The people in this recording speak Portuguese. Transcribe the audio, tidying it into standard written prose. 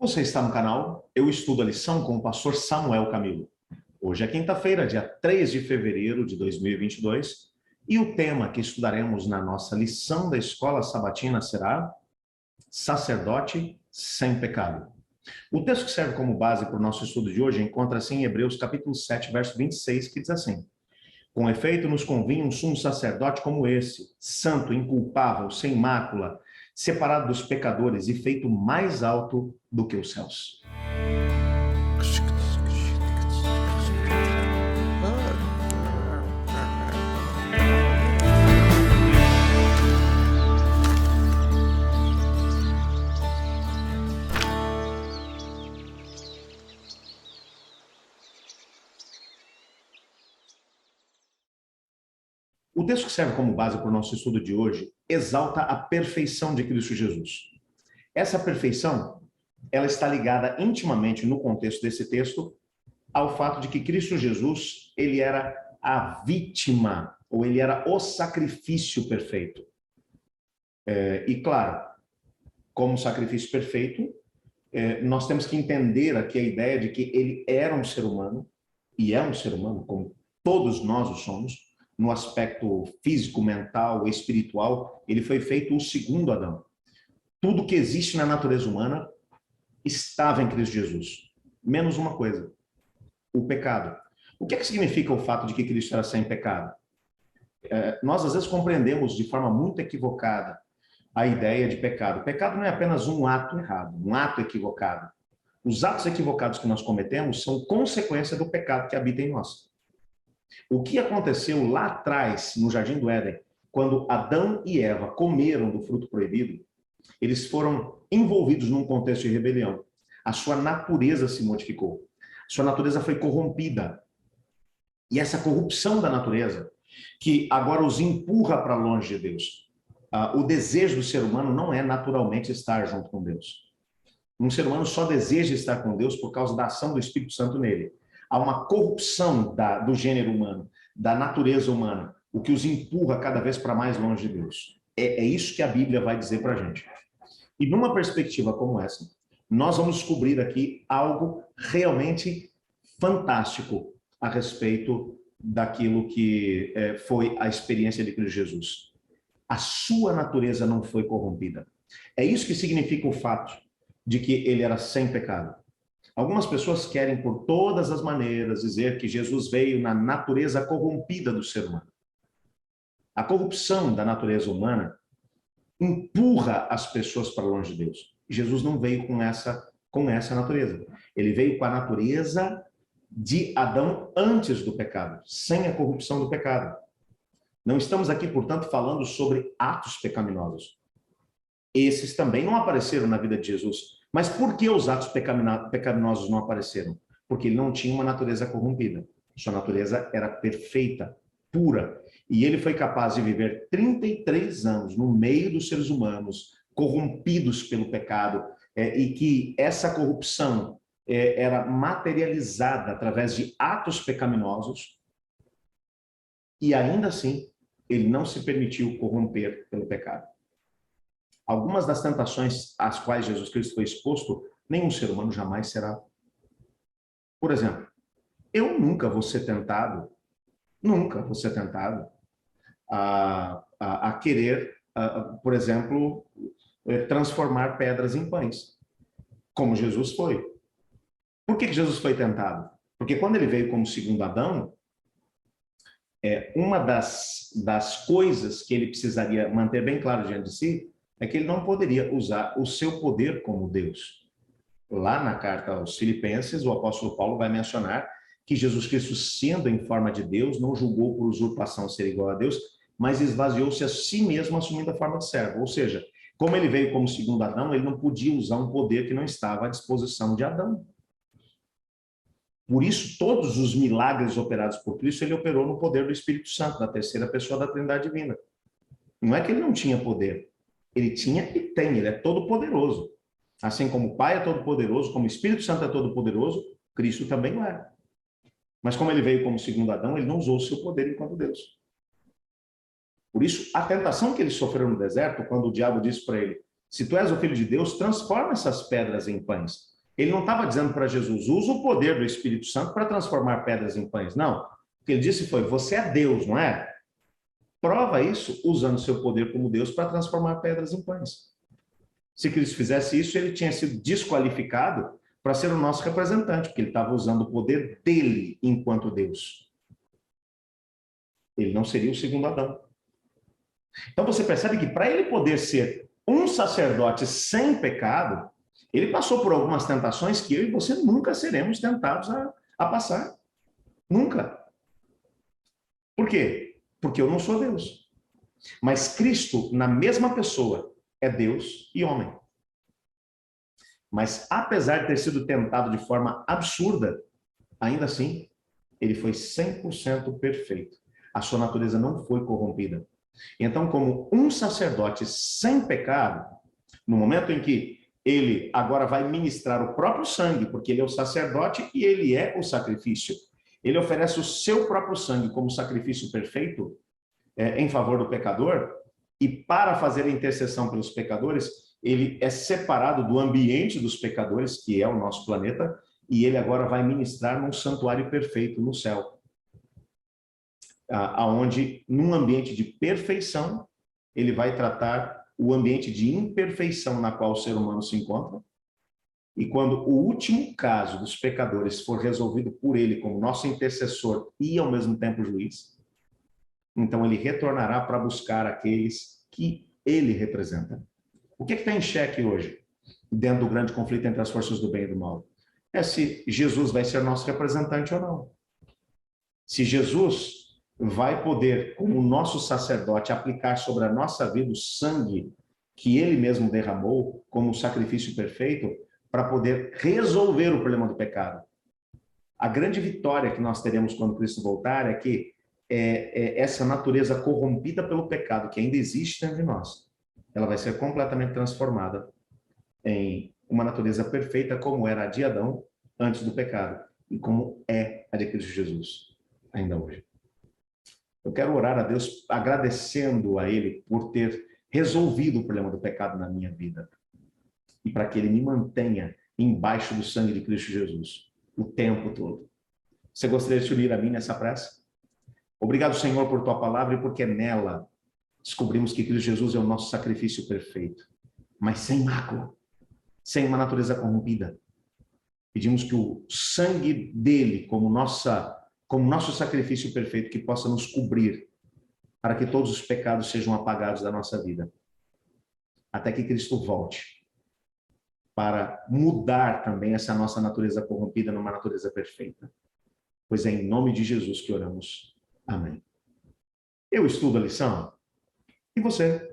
Você está no canal Eu Estudo a Lição com o pastor Samuel Camilo. Hoje é quinta-feira, dia 3 de fevereiro de 2022, e o tema que estudaremos na nossa lição da escola sabatina será Sacerdote sem pecado. O texto que serve como base para o nosso estudo de hoje encontra-se em Hebreus capítulo 7, verso 26, que diz assim: Com efeito, nos convinha um sumo sacerdote como esse, santo, inculpável, sem mácula, separado dos pecadores e feito mais alto do que os céus. O texto que serve como base para o nosso estudo de hoje exalta a perfeição de Cristo Jesus. Essa perfeição, ela está ligada intimamente no contexto desse texto ao fato de que Cristo Jesus, ele era a vítima, ou ele era o sacrifício perfeito. E claro, como sacrifício perfeito, nós temos que entender aqui a ideia de que ele era um ser humano, e é um ser humano, como todos nós o somos, no aspecto físico, mental, espiritual, ele foi feito o segundo Adão. Tudo que existe na natureza humana estava em Cristo Jesus, menos uma coisa: o pecado. O que é que significa o fato de que Cristo era sem pecado? Nós, às vezes, compreendemos de forma muito equivocada a ideia de pecado. Pecado não é apenas um ato errado, um ato equivocado. Os atos equivocados que nós cometemos são consequência do pecado que habita em nós. O que aconteceu lá atrás, no Jardim do Éden, quando Adão e Eva comeram do fruto proibido, eles foram envolvidos num contexto de rebelião. A sua natureza se modificou. Sua natureza foi corrompida. E essa corrupção da natureza, que agora os empurra para longe de Deus. O desejo do ser humano não é naturalmente estar junto com Deus. Um ser humano só deseja estar com Deus por causa da ação do Espírito Santo nele. Há uma corrupção do gênero humano, da natureza humana, o que os empurra cada vez para mais longe de Deus. É isso que a Bíblia vai dizer para a gente. E numa perspectiva como essa, nós vamos descobrir aqui algo realmente fantástico a respeito daquilo que foi a experiência de Cristo Jesus. A sua natureza não foi corrompida. É isso que significa o fato de que ele era sem pecado. Algumas pessoas querem, por todas as maneiras, dizer que Jesus veio na natureza corrompida do ser humano. A corrupção da natureza humana empurra as pessoas para longe de Deus. Jesus não veio com essa natureza. Ele veio com a natureza de Adão antes do pecado, sem a corrupção do pecado. Não estamos aqui, portanto, falando sobre atos pecaminosos. Esses também não apareceram na vida de Jesus. Mas por que os atos pecaminosos não apareceram? Porque ele não tinha uma natureza corrompida. Sua natureza era perfeita, pura. E ele foi capaz de viver 33 anos no meio dos seres humanos, corrompidos pelo pecado, e que essa corrupção era materializada através de atos pecaminosos, e ainda assim, ele não se permitiu corromper pelo pecado. Algumas das tentações às quais Jesus Cristo foi exposto, nenhum ser humano jamais será. Por exemplo, eu nunca vou ser tentado a querer, por exemplo, transformar pedras em pães, como Jesus foi. Por que Jesus foi tentado? Porque quando ele veio como segundo Adão, uma das coisas que ele precisaria manter bem claro diante de si é que ele não poderia usar o seu poder como Deus. Lá na carta aos Filipenses, o apóstolo Paulo vai mencionar que Jesus Cristo, sendo em forma de Deus, não julgou por usurpação ser igual a Deus, mas esvaziou-se a si mesmo, assumindo a forma de servo. Ou seja, como ele veio como segundo Adão, ele não podia usar um poder que não estava à disposição de Adão. Por isso, todos os milagres operados por Cristo, ele operou no poder do Espírito Santo, da terceira pessoa da Trindade Divina. Não é que ele não tinha poder. Ele tinha e tem, ele é todo-poderoso. Assim como o Pai é todo-poderoso, como o Espírito Santo é todo-poderoso, Cristo também o é. Mas como ele veio como segundo Adão, ele não usou o seu poder enquanto Deus. Por isso, a tentação que ele sofreu no deserto, quando o diabo disse para ele, Se tu és o Filho de Deus, transforma essas pedras em pães. Ele não estava dizendo para Jesus, usa o poder do Espírito Santo para transformar pedras em pães. Não. O que ele disse foi, você é Deus, não é? Prova isso usando seu poder como Deus para transformar pedras em pães. Se Cristo fizesse isso, ele tinha sido desqualificado para ser o nosso representante, porque ele estava usando o poder dele enquanto Deus. Ele não seria o segundo Adão. Então você percebe que para ele poder ser um sacerdote sem pecado, ele passou por algumas tentações que eu e você nunca seremos tentados a passar. Nunca. Por quê? Porque eu não sou Deus. Mas Cristo, na mesma pessoa, é Deus e homem. Mas apesar de ter sido tentado de forma absurda, ainda assim, ele foi 100% perfeito. A sua natureza não foi corrompida. Então, como um sacerdote sem pecado, no momento em que ele agora vai ministrar o próprio sangue, porque ele é o sacerdote e ele é o sacrifício, ele oferece o seu próprio sangue como sacrifício perfeito em favor do pecador, e para fazer a intercessão pelos pecadores, ele é separado do ambiente dos pecadores, que é o nosso planeta, e ele agora vai ministrar num santuário perfeito no céu, aonde num ambiente de perfeição ele vai tratar o ambiente de imperfeição na qual o ser humano se encontra, e quando o último caso dos pecadores for resolvido por ele como nosso intercessor e ao mesmo tempo juiz, então ele retornará para buscar aqueles que ele representa. O que está em xeque hoje, dentro do grande conflito entre as forças do bem e do mal? É se Jesus vai ser nosso representante ou não. Se Jesus vai poder, como nosso sacerdote, aplicar sobre a nossa vida o sangue que ele mesmo derramou como sacrifício perfeito para poder resolver o problema do pecado. A grande vitória que nós teremos quando Cristo voltar é que essa natureza corrompida pelo pecado que ainda existe dentro de nós, ela vai ser completamente transformada em uma natureza perfeita como era a de Adão antes do pecado e como é a de Cristo Jesus ainda hoje. Eu quero orar a Deus agradecendo a Ele por ter resolvido o problema do pecado na minha vida e para que Ele me mantenha embaixo do sangue de Cristo Jesus o tempo todo. Você gostaria de se unir a mim nessa prece? Obrigado, Senhor, por Tua palavra e porque nela descobrimos que Cristo Jesus é o nosso sacrifício perfeito, mas sem mácula, sem uma natureza corrompida. Pedimos que o sangue dele, como nosso sacrifício perfeito, que possa nos cobrir, para que todos os pecados sejam apagados da nossa vida, até que Cristo volte, para mudar também essa nossa natureza corrompida numa natureza perfeita. Pois é em nome de Jesus que oramos. Amém. Eu estudo a lição. E você?